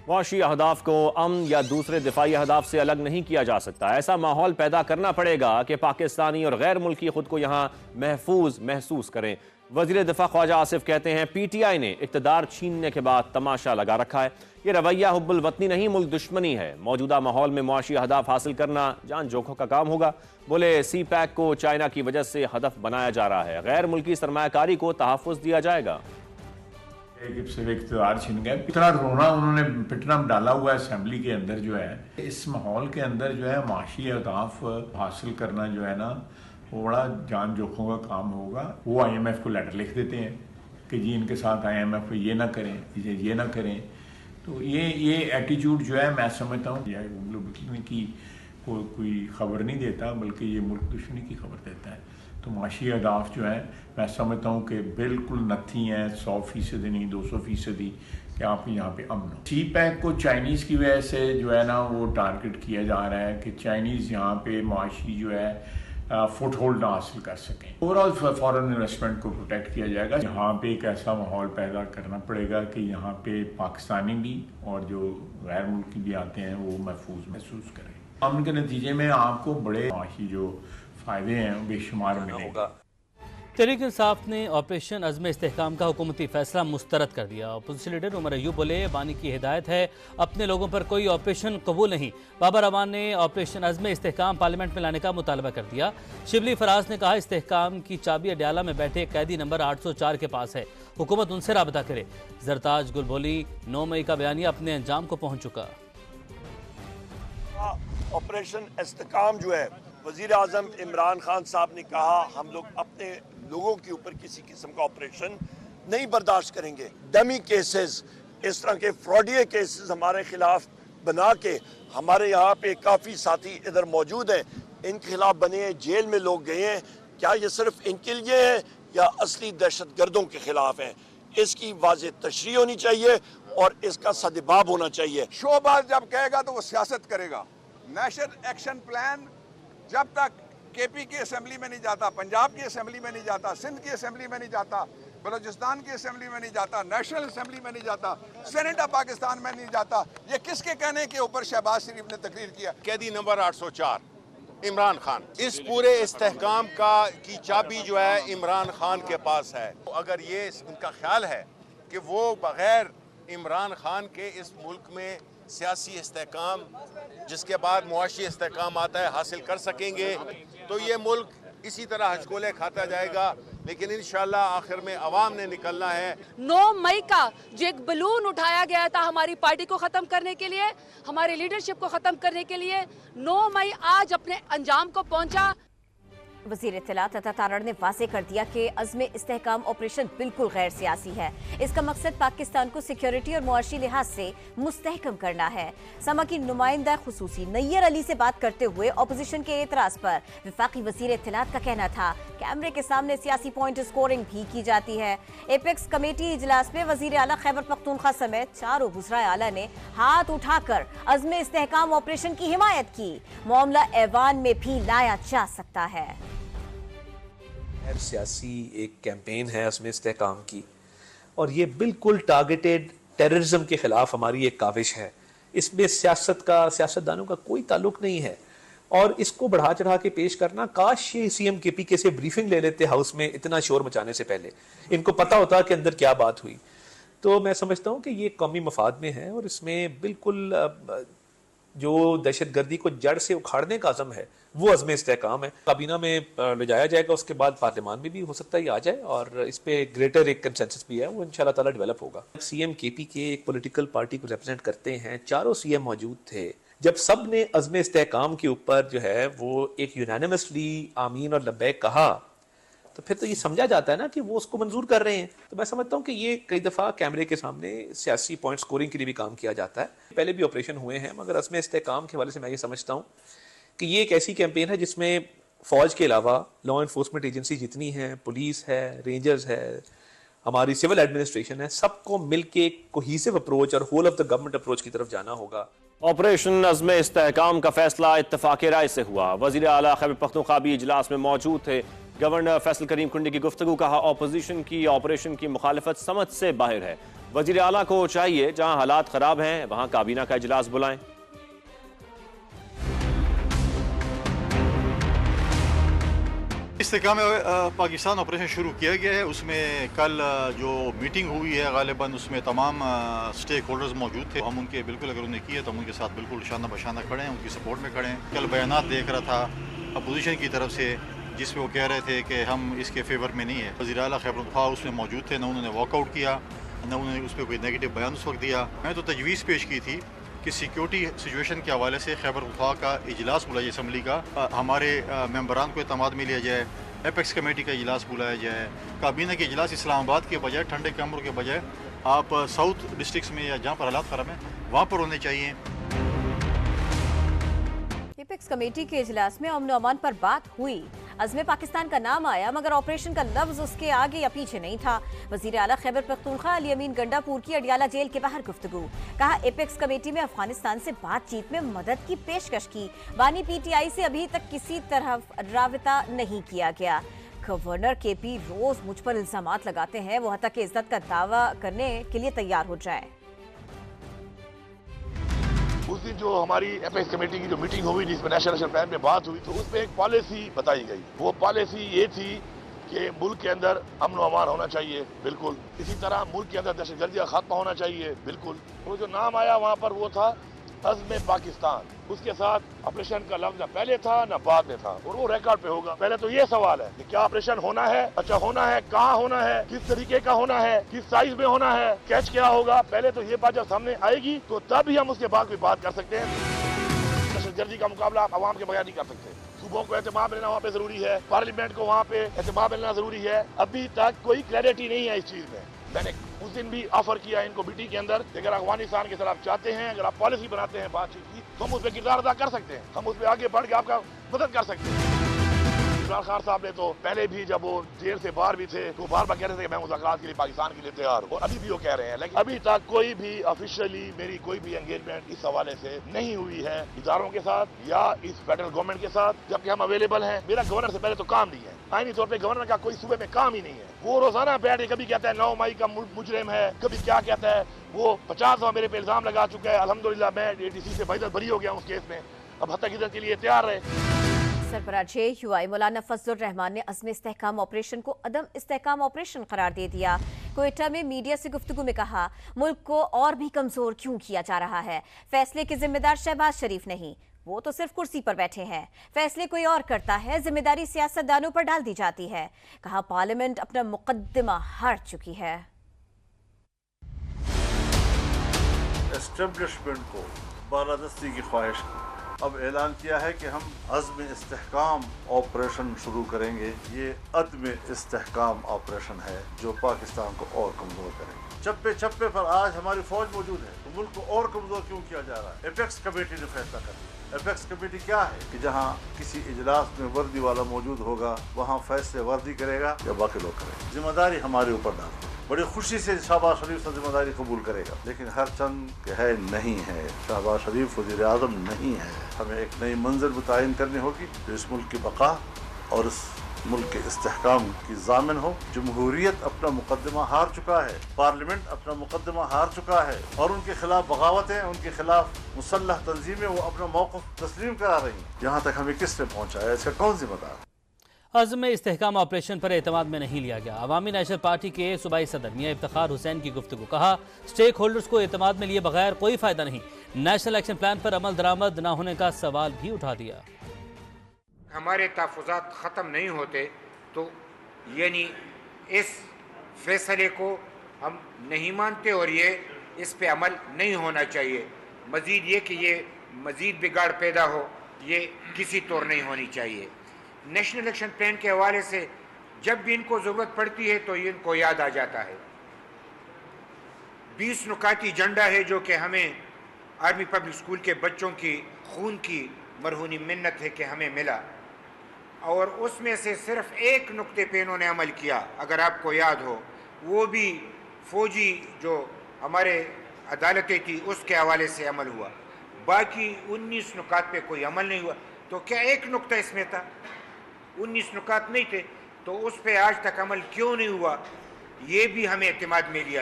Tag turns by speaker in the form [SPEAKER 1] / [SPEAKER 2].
[SPEAKER 1] معاشی اہداف کو امن یا دوسرے دفاعی اہداف سے الگ نہیں کیا جا سکتا۔ ایسا ماحول پیدا کرنا پڑے گا کہ پاکستانی اور غیر ملکی خود کو یہاں محفوظ محسوس کریں۔ وزیر دفاع خواجہ آصف کہتے ہیں پی ٹی آئی نے اقتدار چھیننے کے بعد تماشا لگا رکھا ہے۔ یہ رویہ حب الوطنی نہیں، ملک دشمنی ہے۔ موجودہ ماحول میں معاشی اہداف حاصل کرنا جان جوکھوں کا کام ہوگا۔ بولے سی پیک کو چائنا کی وجہ سے ہدف بنایا جا رہا ہے، غیر ملکی سرمایہ کاری کو تحفظ دیا جائے گا۔
[SPEAKER 2] اقتدار چھن گیا، اتنا رونا انہوں نے پٹنا ڈالا ہوا ہے اسمبلی کے اندر جو ہے۔ اس ماحول کے اندر جو ہے معاشی اہداف حاصل کرنا جو ہے نا وہ بڑا جان جوکھوں کا کام ہوگا۔ وہ آئی ایم ایف کو لیٹر لکھ دیتے ہیں کہ جی ان کے ساتھ آئی ایم ایف یہ نہ کریں، یہ نہ کریں۔ تو یہ ایٹیچیوڈ جو ہے میں سمجھتا ہوں کی کوئی خبر نہیں دیتا، بلکہ یہ ملک دشمنی کی خبر دیتا ہے۔ تو معاشی اہداف جو ہیں میں سمجھتا ہوں کہ بالکل نتھی ہیں، 100% نہیں 200% کہ آپ یہاں پہ امن ہو۔ سی پیک کو چائنیز کی وجہ سے جو ہے نا وہ ٹارگٹ کیا جا رہا ہے کہ چائنیز یہاں پہ معاشی جو ہے فٹ ہولڈ نہ حاصل کر سکیں۔ اوور آل فارن انویسٹمنٹ کو پروٹیکٹ کیا جائے گا۔ یہاں پہ ایک ایسا ماحول پیدا کرنا پڑے گا کہ یہاں پہ پاکستانی بھی اور جو غیر ملکی بھی آتے ہیں وہ محفوظ محسوس کریں۔ امن کے نتیجے میں آپ کو بڑے معاشی جو فائدے ہیں بے شمار ملیں گے۔
[SPEAKER 3] تحریک انصاف نے آپریشن عزم استحکام کا حکومتی فیصلہ مسترد کر دیا۔ اپوزیشن لیڈر عمر ایوب بولے بانی کی ہدایت ہے، اپنے لوگوں پر کوئی آپریشن قبول نہیں۔ بابر امان نے آپریشن عزم استحکام پارلیمنٹ میں لانے کا مطالبہ کر دیا۔ شبلی فراز نے کہا استحکام کی چابی اڈیالہ میں بیٹھے قیدی نمبر 804 کے پاس ہے، حکومت ان سے رابطہ کرے۔ زرتاج گل بولی 9 مئی کا بیانیہ اپنے انجام کو پہنچ چکا۔
[SPEAKER 4] آپریشن استحکام جو ہے وزیر اعظم عمران خان صاحب نے کہا ہم لوگ اپنے لوگوں کے اوپر کسی قسم کا آپریشن نہیں برداشت کریں گے۔ ڈمی کیسز، اس طرح کے فراڈیے کیسز ہمارے خلاف بنا کے ہمارے یہاں پہ کافی ساتھی ادھر موجود ہیں، ان کے خلاف بنے ہیں، جیل میں لوگ گئے ہیں۔ کیا یہ صرف ان کے لیے ہے یا اصلی دہشت گردوں کے خلاف ہیں؟ اس کی واضح تشریح ہونی چاہیے اور اس کا سدباب ہونا چاہیے۔
[SPEAKER 5] شوباز جب کہے گا تو وہ سیاست کرے گا۔ نیشنل ایکشن پلان جب تک کے پی کی اسمبلی میں نہیں جاتا، پنجاب کی اسمبلی میں نہیں جاتا، سندھ کی اسمبلی میں نہیں جاتا، بلوچستان کی اسمبلی میں نہیں جاتا، نیشنل اسمبلی میں نہیں جاتا، سینیٹ آف پاکستان میں نہیں جاتا، یہ کس کے کہنے کے اوپر شہباز شریف نے تقریر کیا؟
[SPEAKER 6] قیدی نمبر 804 عمران خان، اس پورے استحکام کی چابی جو ہے عمران خان کے پاس ہے۔ اگر یہ ان کا خیال ہے کہ وہ بغیر عمران خان کے اس ملک میں سیاسی استحکام جس کے بعد معاشی استحکام آتا ہے حاصل کر سکیں گے تو یہ ملک اسی طرح ہچکولے کھاتا جائے گا، لیکن انشاءاللہ آخر میں عوام نے نکلنا ہے۔
[SPEAKER 7] 9 مئی کا جو ایک بلون اٹھایا گیا تھا ہماری پارٹی کو ختم کرنے کے لیے، ہماری لیڈرشپ کو ختم کرنے کے لیے، 9 مئی آج اپنے انجام کو پہنچا۔
[SPEAKER 8] وزیر اطلاعات عطا تارڑ نے واضح کر دیا کہ عزم استحکام آپریشن بالکل غیر سیاسی ہے۔ اس کا مقصد پاکستان کو سیکیورٹی اور معاشی لحاظ سے مستحکم کرنا ہے۔ سما کی نمائندہ خصوصی نیر علی سے بات کرتے ہوئے اپوزیشن کے اعتراض پر وفاقی وزیر اطلاعات کا کہنا تھا کیمرے کے سامنے سیاسی پوائنٹ اسکورنگ بھی کی جاتی ہے۔ ایپیکس کمیٹی اجلاس میں وزیر اعلیٰ خیبر پختونخوا سمیت 4 وزراء اعلیٰ نے ہاتھ اٹھا کر عزم استحکام آپریشن کی حمایت کی۔ معاملہ ایوان میں بھی لایا جا سکتا ہے۔
[SPEAKER 9] سیاسی ایک کیمپین ہے عزم استحکام کی اور یہ بالکل ٹارگیٹڈ ٹیررزم کے خلاف ہماری ایک کاوش ہے۔ اس میں سیاستدانوں کا کوئی تعلق نہیں ہے اور اس کو بڑھا چڑھا کے پیش کرنا، کاش یہ سی ایم کے پی کے سے بریفنگ لے لیتے ہاؤس میں اتنا شور مچانے سے پہلے، ان کو پتا ہوتا کہ اندر کیا بات ہوئی۔ تو میں سمجھتا ہوں کہ یہ قومی مفاد میں ہے اور اس میں بالکل جو دہشت گردی کو جڑ سے اکھاڑنے کا عزم ہے وہ عزم استحکام ہے۔ کابینہ میں لے جایا جائے گا، اس کے بعد پارلیمان میں بھی ہو سکتا ہے یہ آ جائے اور اس پہ گریٹر ایک کنسنسس بھی ہے، وہ انشاءاللہ تعالیٰ ڈیولپ ہوگا۔ سی ایم کے پی کے ایک پولیٹیکل پارٹی کو ریپرزینٹ کرتے ہیں، 4 سی ایم موجود تھے، جب سب نے عزم استحکام کے اوپر جو ہے وہ ایک یونانیمسلی آمین اور لبیک کہا تو پھر تو یہ سمجھا جاتا ہے نا کہ وہ اس کو منظور کر رہے ہیں۔ تو میں سمجھتا ہوں کہ یہ کئی دفعہ کیمرے کے سامنے سیاسی پوائنٹ سکورنگ کے لیے بھی کام کیا جاتا ہے۔ پہلے بھی آپریشن ہوئے ہیں، مگر عزم استحکام کے حوالے سے میں یہ سمجھتا ہوں کہ یہ ایک ایسی کیمپین ہے جس میں فوج کے علاوہ لا انفورسمنٹ ایجنسی جتنی ہیں، پولیس ہے، رینجرز ہے، ہماری سول ایڈمنسٹریشن ہے، سب کو مل کے ایک کوہیسو اپروچ اور whole of the government approach کی طرف جانا ہوگا۔
[SPEAKER 1] آپریشن عزم استحکام کا فیصلہ اتفاق رائے سے ہوا۔ وزیر اعلیٰ خیبر پختونخوا بھی اجلاس میں موجود تھے۔ گورنر فیصل کریم کنڈی کی گفتگو، کہا اپوزیشن کی آپریشن کی مخالفت سمجھ سے باہر ہے، वजीर आला को चाहिए जहां हालात खराब हैं वहां काबीना का इजलास बुलाएं।
[SPEAKER 10] इस्तेकाम पाकिस्तान ऑपरेशन शुरू किया गया है। उसमें कल जो मीटिंग हुई है गालिबन उसमें तमाम स्टेक होल्डर्स मौजूद थे। हम उनके बिल्कुल अगर उन्हें किए तो हम उनके साथ बिल्कुल शाना बशाना खड़े हैं, उनकी सपोर्ट में खड़े हैं। कल बयानात देख रहा था अपोजिशन की तरफ से जिसमें वो कह रहे थे कि हम इसके फेवर में नहीं है। वज़ीर आला खैबर पख्तूनख्वा उसमें मौजूद थे, न उन्होंने वॉकआउट किया न उन्होंने उस पर कोई नेगेटिव बयान उस वक्त दिया। मैं तो तजवीज़ पेश की थी कि सिक्योरिटी सिचुएशन के हवाले से खैबर पख्तूनख्वा का इजलास बुलाइए असम्बली का, हमारे मेंबरान को एतमाद में लिया जाए, एपेक्स कमेटी का इजलास बुलाया जाए। काबीना के इजलास इस्लामाबाद के बजाय, ठंडे कमरों के बजाय आप साउथ डिस्ट्रिक्ट्स में या जहाँ पर हालात ख़राब हैं वहाँ पर होने चाहिए।
[SPEAKER 8] एपेक्स कमेटी के इजलास में अमन अमान पर बात हुई। अज़्म पाकिस्तान का नाम आया मगर ऑपरेशन का लफ्ज उसके आगे या पीछे नहीं था। वज़ीर आला खैबर पख्तूनख्वा अली अमीन गंडापुर की अडियाला जेल के बाहर गुफ्तगू। कहा एपेक्स कमेटी में अफगानिस्तान से बातचीत में मदद की पेशकश की। बानी पीटीआई से अभी तक किसी तरह राबता नहीं किया गया। गवर्नर केपी रोज मुझ पर इल्जामात लगाते हैं, वो हत्ता के इज्जत का दावा करने के लिए तैयार हो जाए।
[SPEAKER 11] उस दिन जो हमारी एपेक्स कमेटी की जो मीटिंग हुई जिसमें नेशनल एक्शन प्लान पे बात हुई तो उसमें एक पॉलिसी बताई गई। वो पॉलिसी ये थी कि मुल्क के अंदर अमन व अमान होना चाहिए, बिल्कुल। इसी तरह मुल्क के अंदर दहशतगर्दी का खात्मा होना चाहिए, बिल्कुल। वो जो नाम आया वहाँ पर वो था अज़्म पाकिस्तान। उसके साथ ऑपरेशन का लफ्ज न पहले था न बाद में था और वो रिकॉर्ड पे होगा। पहले तो ये सवाल है कि क्या ऑपरेशन होना है, अच्छा होना है, कहाँ होना है, किस तरीके का होना है, किस साइज में होना है, कैच क्या होगा। पहले तो ये बात जब सामने आएगी तो तब ही हम उसके बाद कोई बात कर सकते हैं। दहशतगर्दी का मुकाबला आप आवाम के बगैर नहीं कर सकते। सूबों को एहतमाम लेना वहाँ पे जरूरी है, पार्लियामेंट को वहाँ पे एहतमाम लेना जरूरी है। अभी तक कोई क्लैरिटी नहीं है इस चीज में। मैंने उस दिन भी ऑफर किया इनको मीटिंग के अंदर, अगर अफगानिस्तान के खिलाफ चाहते हैं, अगर आप पॉलिसी बनाते हैं बातचीत की तो हम उस पर किरदार अदा कर सकते हैं, हम उस पर आगे बढ़ के आपका मदद कर सकते हैं। इमरान खान साहब ने तो पहले भी जब वो जेल से बाहर भी थे तो बार बार कह रहे थे कि मैं मुज़ाकरात के लिए पाकिस्तान के लिए तैयार हूँ, और अभी भी वो कह रहे हैं। लेकिन अभी तक कोई भी ऑफिशियली मेरी कोई भी एंगेजमेंट इस हवाले से नहीं हुई है इदारों के साथ या इस फेडरल गवर्नमेंट के साथ, जबकि हम अवेलेबल हैं। मेरा गवर्नर से पहले तो काम नहीं है, आईनी तौर पर गवर्नर का कोई सूबे में काम ही नहीं है। वो रोजाना बैठ के कभी कहता है 9 मई का मुजरिम है, कभी क्या कहता है। वो 50 दफा मेरे पे इल्जाम लगा चुका है। अल्हम्दुलिल्लाह मैं एडीसी से बरी हो गया उस केस में, अब हत्या की के लिए तैयार है।
[SPEAKER 8] सरबराह यूआई मौलाना फजलुर रहमान ने अज़्म इस्तेहकाम ऑपरेशन को अदम इस्तेहकाम ऑपरेशन करार दे दिया। क्वेटा में मीडिया से गुफ्तगू में कहा मुल्क को और भी कमजोर क्यों किया जा रहा है। फैसले के जिम्मेदार शहबाज शरीफ नहीं, वो तो सिर्फ कुर्सी पर बैठे हैं। फैसले कोई और करता है, जिम्मेदारी सियासतदानों पर डाल दी जाती है। कहा पार्लियामेंट अपना मुकद्दमा हार चुकी है।
[SPEAKER 12] एस्टेब्लिशमेंट को बालादस्ती की ख्वाहिश अब ऐलान किया है कि हम अज़्म इस्तेहकाम ऑपरेशन शुरू करेंगे। ये अदम इस्तेहकाम ऑपरेशन है जो पाकिस्तान को और कमज़ोर करेगा। चप्पे चप्पे पर आज हमारी फौज मौजूद है तो मुल्क को और कमज़ोर क्यों किया जा रहा है। एपेक्स कमेटी ने फैसला कर दिया। एपेक्स कमेटी क्या है कि जहाँ किसी इजलास में वर्दी वाला मौजूद होगा वहाँ फैसले वर्दी करेगा या बाकी लोग करेंगे। जिम्मेदारी हमारे ऊपर डाल बड़ी खुशी से शहबाज शरीफ से जिम्मेदारी कबूल करेगा, लेकिन हर चंद है नहीं है। शहबाज शरीफ वज़ीर आज़म नहीं है। हमें एक नई मंजिल मुतय्यन करनी होगी जो इस मुल्क की बका और इस मुल्क के इस्तेहकाम की ज़ामिन हो। जमहूरियत अपना मुकदमा हार चुका है, पार्लियामेंट अपना मुकदमा हार चुका है और उनके खिलाफ बगावतें, उनके खिलाफ मुसल्लह तंजीमें वो अपना मौक़िफ़ तस्लीम करा रही हैं। यहाँ तक हमें किसने पहुँचाया, इसका कौन जिम्मेदार।
[SPEAKER 3] अज़्म इस्तेहकाम ऑपरेशन पर एतमाद में नहीं लिया गया। अवामी नेशनल पार्टी के सूबाई सदर मियां इफ्तिखार हुसैन की गुफ्तगू। कहा स्टेक होल्डर्स को एतमाद में लिए बगैर कोई फ़ायदा नहीं। नेशनल एक्शन प्लान पर अमल दरामद न होने का सवाल भी उठा दिया।
[SPEAKER 13] हमारे तहफ़्फ़ुज़ात ख़त्म नहीं होते तो यानी इस फैसले को हम नहीं मानते और ये इस पे अमल नहीं होना चाहिए। मज़ीद ये कि ये मज़ीद बिगाड़ पैदा हो, ये किसी तौर नहीं होनी चाहिए। नेशनल एक्शन प्लान के हवाले से जब भी इनको ज़रूरत पड़ती है तो इनको याद आ जाता है। 20 नुकाती एजेंडा है जो कि हमें आर्मी पब्लिक स्कूल के बच्चों की खून की मरहूनी मिन्नत है कि हमें मिला, और उसमें से सिर्फ एक नुक्ते पे इन्होंने अमल किया। अगर आपको याद हो वो भी फ़ौजी जो हमारे अदालतें थी उसके हवाले से अमल हुआ। बाकी 19 नुकात पे कोई अमल नहीं हुआ। तो क्या एक नुक्ता इसमें था? 19 नुकात नहीं थे तो उस पर आज तक अमल क्यों नहीं हुआ? ये भी हमें एतमाद में लिया